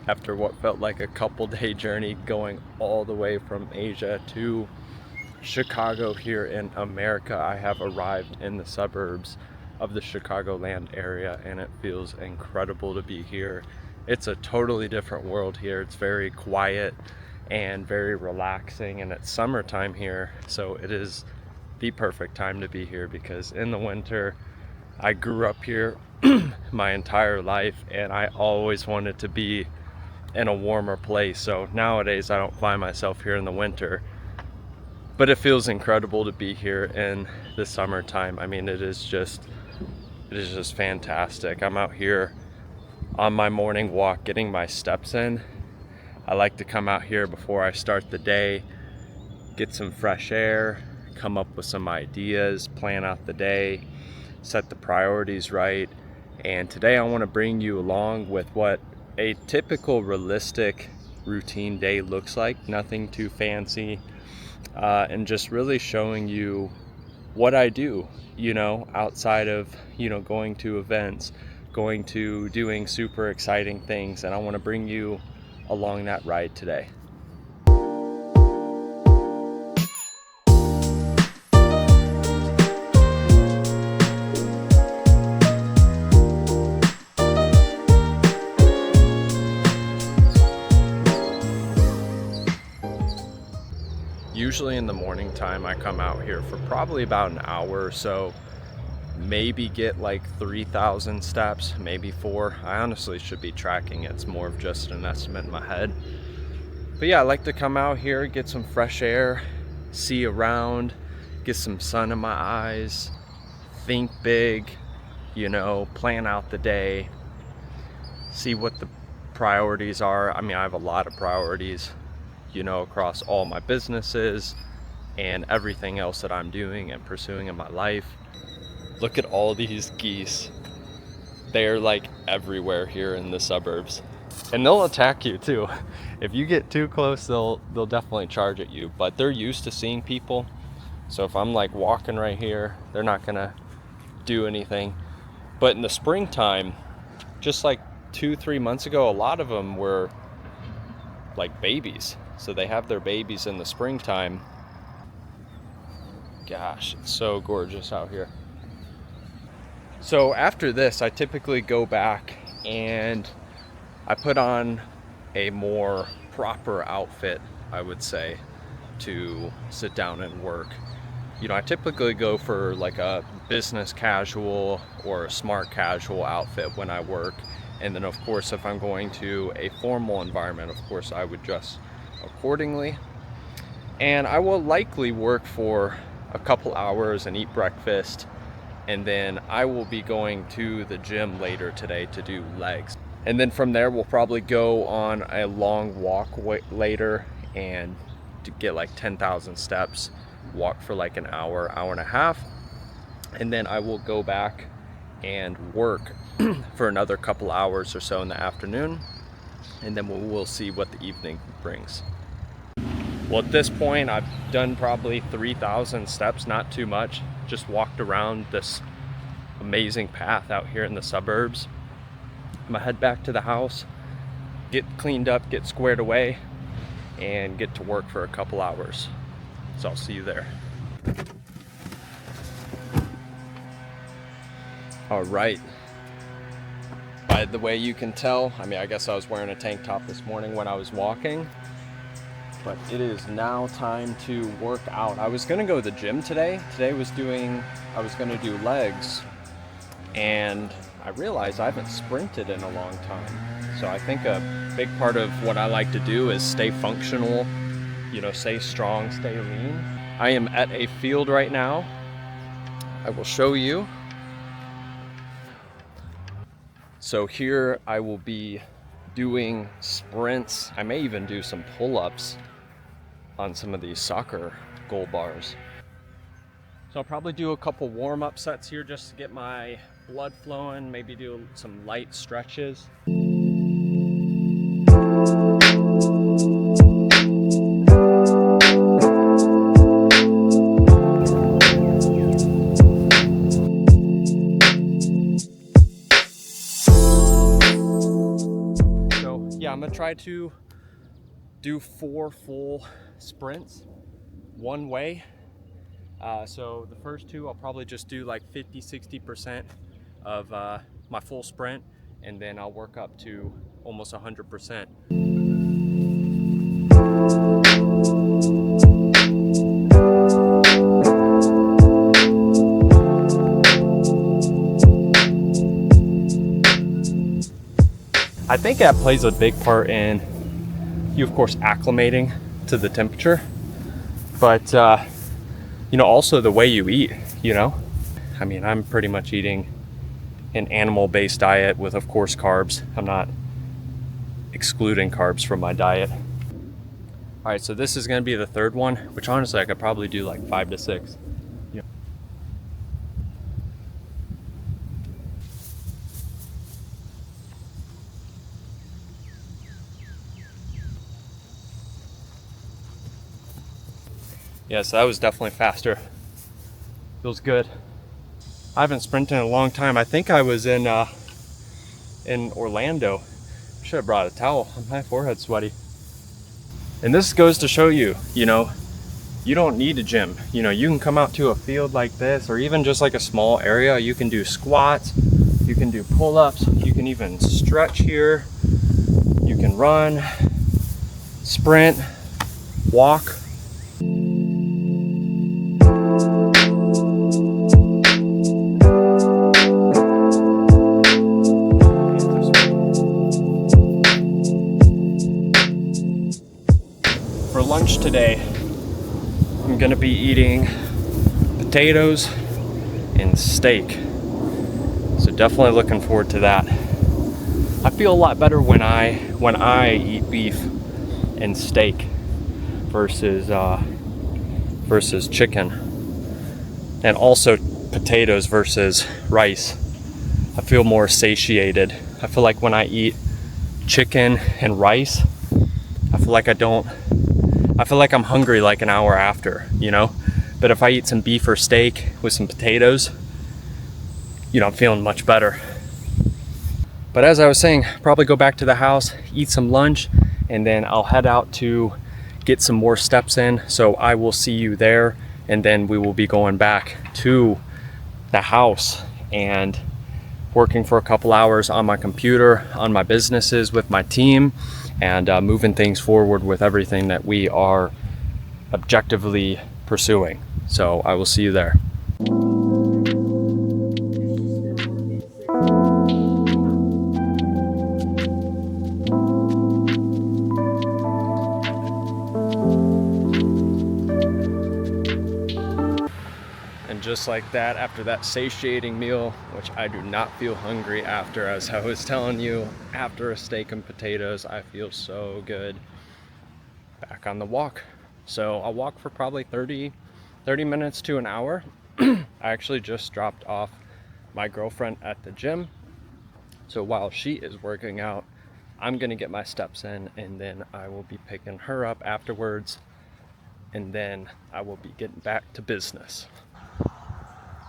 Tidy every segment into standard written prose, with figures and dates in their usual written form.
after what felt like a couple day journey going all the way from Asia to Chicago here in America. I have arrived in the suburbs of the Chicagoland area and it feels incredible to be here. It's a totally different world here. It's very quiet and very relaxing, and it's summertime here, so it is the perfect time to be here because in the winter, I grew up here my entire life and I always wanted to be in a warmer place. So nowadays I don't find myself here in the winter, but it feels incredible to be here in the summertime. I mean, it is just fantastic. I'm out here on my morning walk getting my steps in. I like to come out here before I start the day, get some fresh air, come up with some ideas, plan out the day, set the priorities right. And today I want to bring you along with what a typical realistic routine day looks like. Nothing too fancy, and just really showing you what I do, outside of, going to events, going to doing super exciting things. And I want to bring you along that ride today. Usually in the morning time, I come out here for probably about an hour or so, maybe get like 3,000 steps, maybe 4. I honestly should be tracking it. It's more of just an estimate in my head. But yeah, I like to come out here, get some fresh air, see around, get some sun in my eyes, think big, plan out the day, see what the priorities are. I mean, I have a lot of priorities, across all my businesses and everything else that I'm doing and pursuing in my life. Look at all these geese. They're like everywhere here in the suburbs. And they'll attack you too. If you get too close, they'll definitely charge at you, but they're used to seeing people. So if I'm like walking right here, they're not gonna do anything. But in the springtime, just like 2-3 months ago, a lot of them were like babies. So they have their babies in the springtime. Gosh, it's so gorgeous out here. So after this, I typically go back and I put on a more proper outfit, I would say, to sit down and work. I typically go for like a business casual or a smart casual outfit when I work. And then of course, if I'm going to a formal environment, of course I would dress accordingly. And I will likely work for a couple hours and eat breakfast. And then I will be going to the gym later today to do legs. And then from there, we'll probably go on a long walk later and to get like 10,000 steps, walk for like an hour, hour and a half. And then I will go back and work for another couple hours or so in the afternoon. And then we'll see what the evening brings. Well, at this point, I've done probably 3,000 steps, not too much. Just walked around this amazing path out here in the suburbs. I'm gonna head back to the house, get cleaned up, get squared away, and get to work for a couple hours. So I'll see you there. All right. By the way, you can tell, I guess I was wearing a tank top this morning when I was walking, but it is now time to work out. I was gonna go to the gym today. I was gonna do legs, and I realized I haven't sprinted in a long time. So I think a big part of what I like to do is stay functional, stay strong, stay lean. I am at a field right now. I will show you. So here I will be doing sprints. I may even do some pull-ups on some of these soccer goal bars. So I'll probably do a couple warm-up sets here just to get my blood flowing, maybe do some light stretches. I'm gonna try to do 4 full sprints one way. So the first 2 I'll probably just do like 50-60% of my full sprint, and then I'll work up to almost 100%. I think that plays a big part in you, of course, acclimating to the temperature, but you know, also the way you eat, you know? I mean, I'm pretty much eating an animal-based diet with, of course, carbs. I'm not excluding carbs from my diet. All right, so this is gonna be the 3rd one, which honestly I could probably do like 5 to 6. Yeah, so that was definitely faster. Feels good. I haven't sprinted in a long time. I think I was in Orlando. Should have brought a towel. My forehead's sweaty. And this goes to show you, you know, you don't need a gym. You know, you can come out to a field like this, or even just like a small area. You can do squats, you can do pull-ups, you can even stretch here, you can run, sprint, walk. For lunch today, I'm gonna be eating potatoes and steak. So definitely looking forward to that. I feel a lot better when I eat beef and steak versus chicken, and also potatoes versus rice. I feel more satiated. I feel like when I eat chicken and rice, I feel like I'm hungry like an hour after, you know? But if I eat some beef or steak with some potatoes, you know, I'm feeling much better. But as I was saying, probably go back to the house, eat some lunch, and then I'll head out to get some more steps in. So I will see you there, and then we will be going back to the house and working for a couple hours on my computer, on my businesses with my team, and moving things forward with everything that we are objectively pursuing. So I will see you there. And just like that, after that satiating meal, which I do not feel hungry after, as I was telling you, after a steak and potatoes, I feel so good. Back on the walk. So I'll walk for probably 30 minutes to an hour. I actually just dropped off my girlfriend at the gym. So while she is working out, I'm gonna get my steps in, and then I will be picking her up afterwards, and then I will be getting back to business.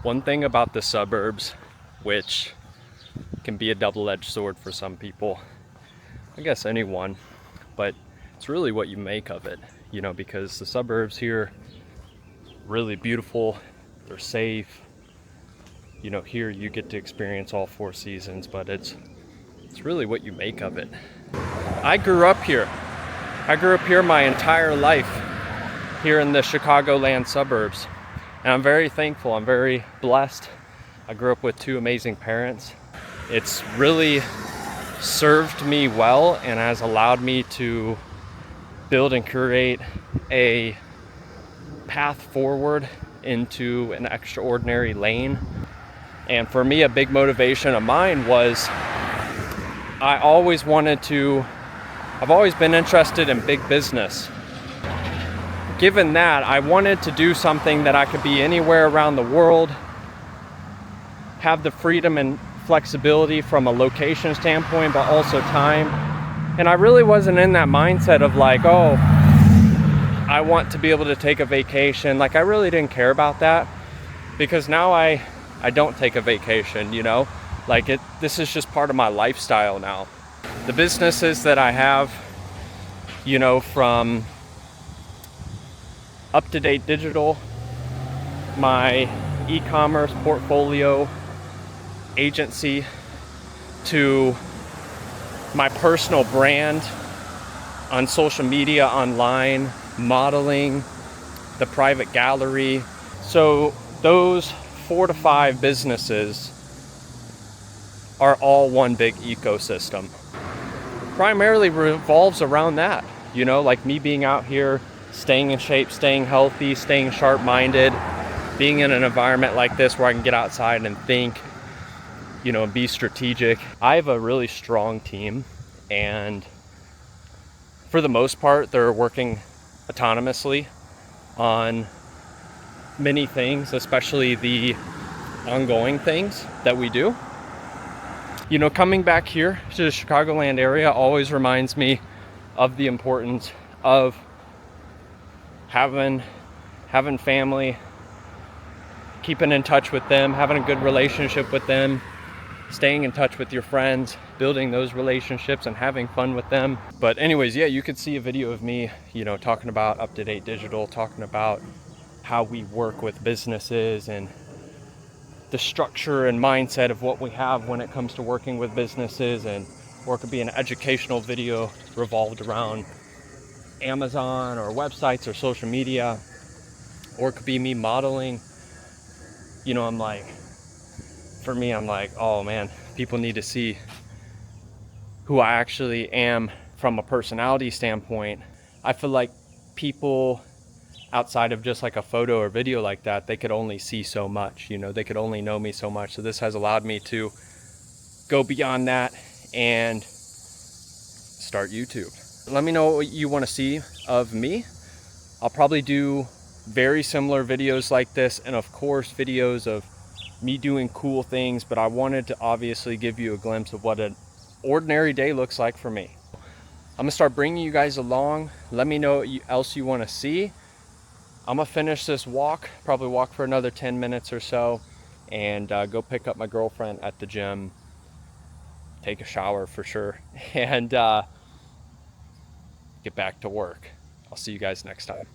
One thing about the suburbs, which can be a double-edged sword for some people, I guess anyone, but it's really what you make of it, you know, because the suburbs here, really beautiful, they're safe. You know, here you get to experience all 4 seasons, but it's really what you make of it. I grew up here. I grew up here my entire life, here in the Chicagoland suburbs. And I'm very thankful, I'm very blessed. I grew up with 2 amazing parents. It's really served me well and has allowed me to build and create a path forward into an extraordinary lane. And for me, a big motivation of mine was I've always been interested in big business. Given that, I wanted to do something that I could be anywhere around the world, have the freedom and flexibility from a location standpoint, but also time. And I really wasn't in that mindset of like, oh, I want to be able to take a vacation. Like, I really didn't care about that, because now I don't take a vacation, you know? Like, this is just part of my lifestyle now. The businesses that I have, you know, from Up to Date Digital, my e-commerce portfolio agency, to my personal brand on social media, online, modeling, the private gallery. So those 4 to 5 businesses are all one big ecosystem. Primarily revolves around that, you know, like me being out here, staying in shape, staying healthy, staying sharp-minded, being in an environment like this where I can get outside and think, you know, be strategic. I have a really strong team, and for the most part, they're working autonomously on many things, especially the ongoing things that we do. You know, coming back here to the Chicagoland area always reminds me of the importance of having family, keeping in touch with them, having a good relationship with them, staying in touch with your friends, building those relationships and having fun with them. But anyways, yeah, you could see a video of me, you know, talking about Up to Date Digital, talking about how we work with businesses and the structure and mindset of what we have when it comes to working with businesses. And or it could be an educational video revolved around Amazon or websites or social media, or it could be me modeling. You know, I'm like, oh man, people need to see who I actually am from a personality standpoint. I feel like people outside of just like a photo or video like that, they could only see so much, you know, they could only know me so much. So this has allowed me to go beyond that and start YouTube. Let me know what you want to see of me. I'll probably do very similar videos like this, and of course videos of me doing cool things, but I wanted to obviously give you a glimpse of what an ordinary day looks like for me. I'm gonna start bringing you guys along. Let me know what else you want to see. I'm gonna finish this walk, probably walk for another 10 minutes or so, and go pick up my girlfriend at the gym, take a shower for sure, and get back to work. I'll see you guys next time.